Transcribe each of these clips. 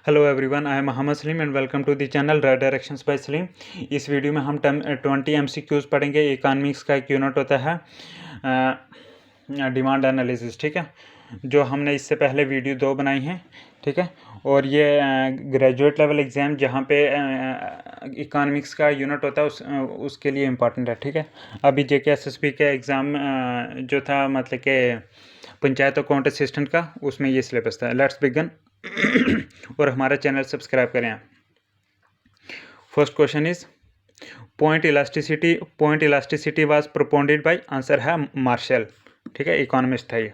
Hello everyone, I am Mohammed Salim and welcome to the channel right directions by Salim. इस video में हम 20 MCQs पढ़ेंगे। Economics का एक यूनिट होता है डिमांड एनालिसिस, ठीक है, जो हमने इससे पहले वीडियो 2 बनाई हैं, ठीक है। और ये ग्रेजुएट लेवल एग्ज़ाम जहाँ पे इकोनॉमिक्स का यूनिट होता है उसके लिए इम्पॉर्टेंट है, ठीक है। अभी जेके एसएसबी के एग्ज़ाम जो था, मतलब कि पंचायत अकाउंट असिस्टेंट का, उसमें ये सिलेबस था। Let's begin. और हमारा चैनल सब्सक्राइब करें। First question is point elasticity was propounded by, answer है मार्शल, ठीक है, इकोनॉमिस्ट था ये।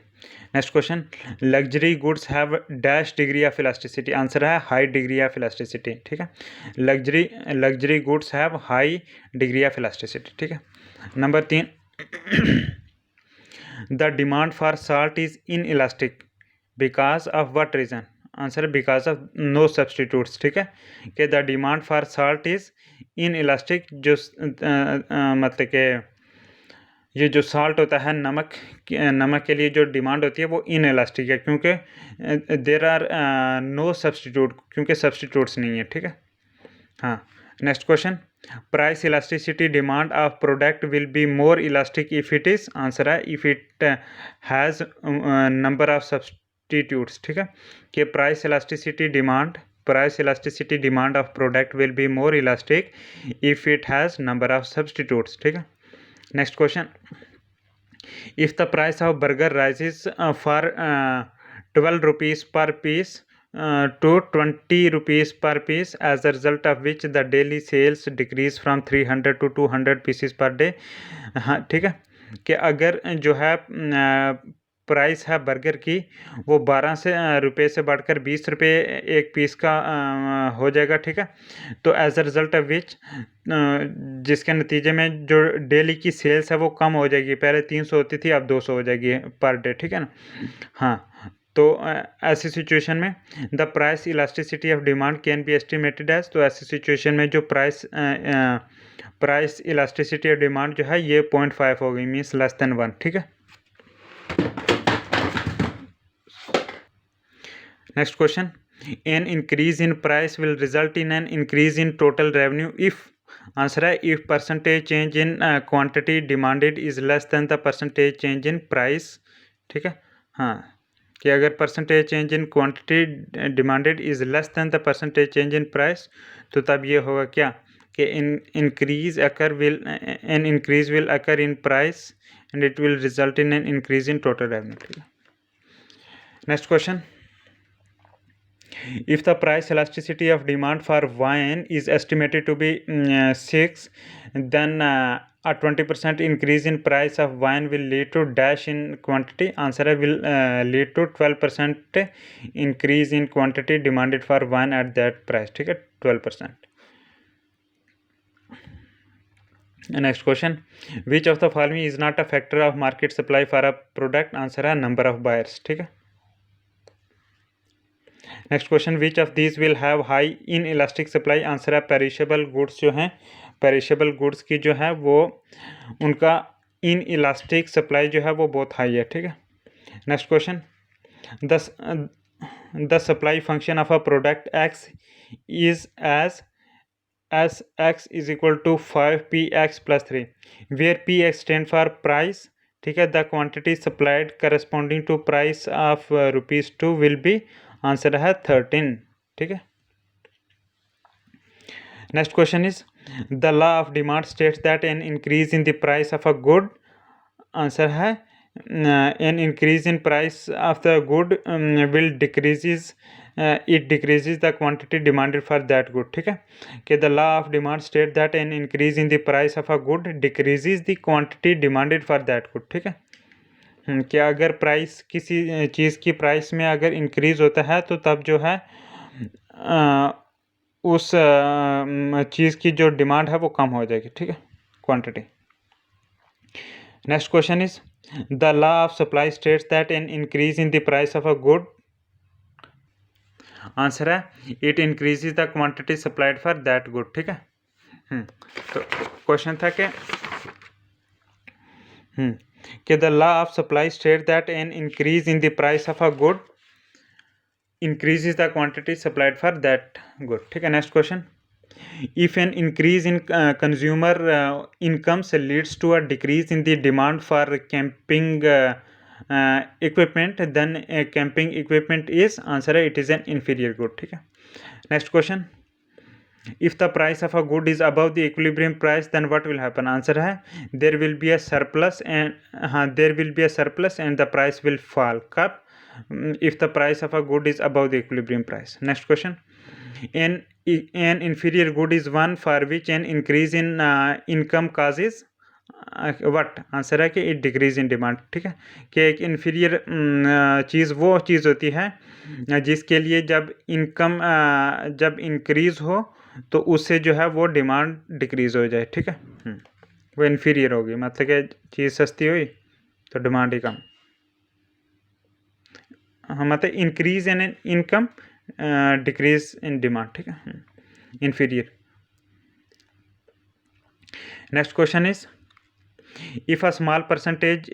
Next question, luxury goods have dash degree of elasticity, answer है हाई डिग्री ऑफ इलास्टिसिटी, ठीक है। Luxury goods have high degree of elasticity, ठीक है। Number 3, the demand for salt is inelastic because of what reason, answer है because of no substitutes, ठीक है। कि the demand for salt is in elastic, जो मतलब कि ये जो साल्ट होता है, नमक के लिए जो डिमांड होती है वो इन इलास्टिक है, क्योंकि देर आर नो सब्सटीट्यूट, क्योंकि सब्सटीट्यूट्स नहीं है, ठीक है। हाँ। Next question, price elasticity demand of product will be more elastic if it is, answer है if it has number of substitutes, ठीक है। कि price elasticity demand of product will be more elastic if it has number of substitutes, ठीक है। Next question, if the price of burger rises for 12 rupees per piece to 20 rupees per piece, as a result of which the daily sales decrease from 300 to 200 pieces per day। हाँ, ठीक है। कि अगर जो है price है burger की, वो 12 रुपये से बढ़कर 20 रुपये एक पीस का हो जाएगा, ठीक है। तो as a result of which, जिसके नतीजे में जो डेली की सेल्स है वो कम हो जाएगी। पहले 300 होती थी, अब 200 हो जाएगी पर डे, ठीक है ना। हाँ, तो ऐसी सिचुएशन में the price elasticity of demand can be estimated as, तो ऐसी सिचुएशन में जो प्राइस इलास्टिसिटी ऑफ डिमांड जो है ये 0.5 हो गई, मीन्स लेस देन 1, ठीक है। Next question, an increase in price will result in an increase in total revenue if, answer है if percentage change in quantity demanded is less than the percentage change in price, ठीक है। हाँ, कि अगर percentage change in quantity demanded is less than the percentage change in price, तो तब ये होगा क्या कि an increase will occur in price and it will result in an increase in total revenue, ठीक है। Next question, if the price elasticity of demand for wine is estimated to be 6, then a 20% increase in price of wine will lead to dash in quantity, answer will lead to 12% increase in quantity demanded for wine at that price, ठीक है, 12%। Next question, which of the following is not a factor of market supply for a product, answer है number of buyers, ठीक है। Next question, which of these will have high in elastic supply, answer है perishable goods जो हैं, perishable goods की जो है वो उनका इन इलास्टिक सप्लाई जो है वो बहुत हाई है, ठीक है। Next question, the supply function of a product X is S X is equal to 5px+3, where px stand for price, ठीक है। The quantity supplied corresponding to price of ₹2 will be, answer है 13, ठीक है। Next question is the law of demand states that an increase in the price of a good, answer है an increase in price of the good will decreases it decreases the quantity demanded for that good, ठीक है। कि the law of demand state that an increase in the price of a good decreases the quantity demanded for that good, ठीक है। क्या अगर price किसी चीज़ की price में अगर इंक्रीज़ होता है तो तब जो है उस चीज़ की जो डिमांड है वो कम हो जाएगी, ठीक है, quantity. Next question is the law of supply states that an increase in the price of a good, answer है it increases the quantity supplied for that good, ठीक है। तो क्वेश्चन था कि the law of supply states that an increase in the price of a good increases the quantity supplied for that good. ठीक है. Next question. If an increase in consumer incomes leads to a decrease in the demand for camping equipment, then camping equipment is answer है it is an inferior good. ठीक है. Next question. If the price of a good is above the equilibrium price, then what will happen? Answer है there will be a surplus and the price will fall. कब? If the price of a good is above the equilibrium price. Next question. An inferior good is one for which an increase in income causes what? Answer है कि it decrease in demand. ठीक है. कि एक inferior चीज़ वो चीज़ होती है जिसके लिए जब इनकम जब इंक्रीज हो तो उससे जो है वो डिमांड डिक्रीज हो जाए. ठीक है. वो इन्फीरियर होगी, मतलब कि चीज़ सस्ती हुई तो डिमांड ही कम. हाँ, मतलब increase in income decrease in demand. ठीक है. Inferior. Next question is if a small percentage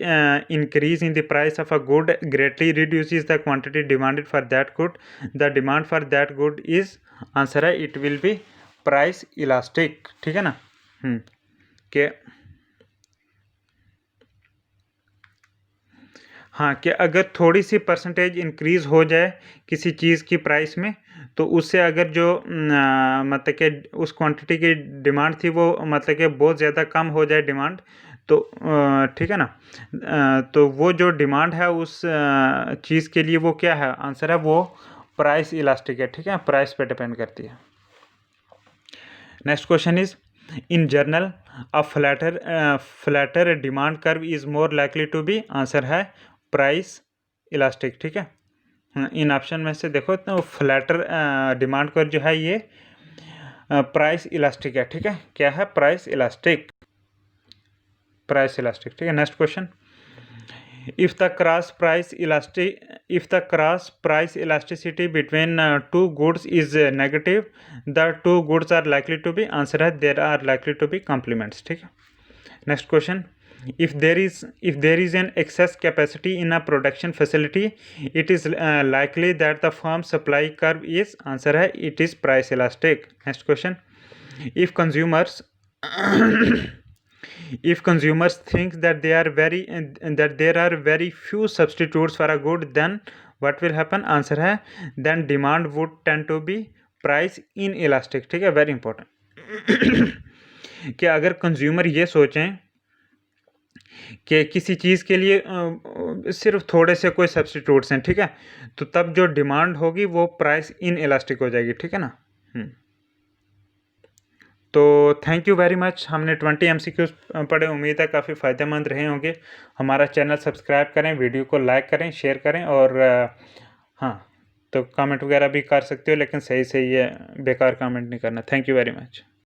increase in the price of a good greatly reduces the quantity demanded for that good, the demand for that good is answer है it will be price elastic. ठीक है ना. के हाँ कि अगर थोड़ी सी percentage increase हो जाए किसी चीज़ की प्राइस में तो उससे अगर जो मतलब कि उस क्वांटिटी की डिमांड थी वो मतलब कि बहुत ज़्यादा कम हो जाए डिमांड तो ठीक है ना. तो वो जो डिमांड है उस चीज़ के लिए वो क्या है? आंसर है वो प्राइस इलास्टिक है. ठीक है. प्राइस पे डिपेंड करती है. Next question is in general a flatter demand curve is more likely to be. Answer है प्राइस इलास्टिक. ठीक है. इन ऑप्शन में से देखो तो फ्लैटर डिमांड कर्व जो है ये प्राइस इलास्टिक है. ठीक है. क्या है? Price elastic. Price elastic. ठीक है. Next question. if the cross price elasticity between two goods is negative, the two goods are likely to be. Answer है there are likely to be complements. ठीक है. Next question. if there is an excess capacity in a production facility, it is likely that the firm supply curve is. Answer है it is price elastic. Next question. if consumers think that there are very few substitutes for a good, then what will happen? Answer है then demand would tend to be price inelastic. ठीक है. Very important कि अगर consumer ये सोचें कि किसी चीज़ के लिए सिर्फ थोड़े से कोई सब्स्टिट्यूट्स हैं. ठीक है. तो तब जो डिमांड होगी वो प्राइस इनइलास्टिक हो जाएगी. ठीक है ना. तो थैंक यू वेरी मच. हमने 20 MCQs पढ़े. उम्मीद है काफ़ी फ़ायदेमंद रहे होंगे. हमारा चैनल सब्सक्राइब करें, वीडियो को लाइक करें, शेयर करें और हाँ तो कमेंट वगैरह भी कर सकते हो लेकिन सही से ये बेकार कमेंट नहीं करना. Thank you very much.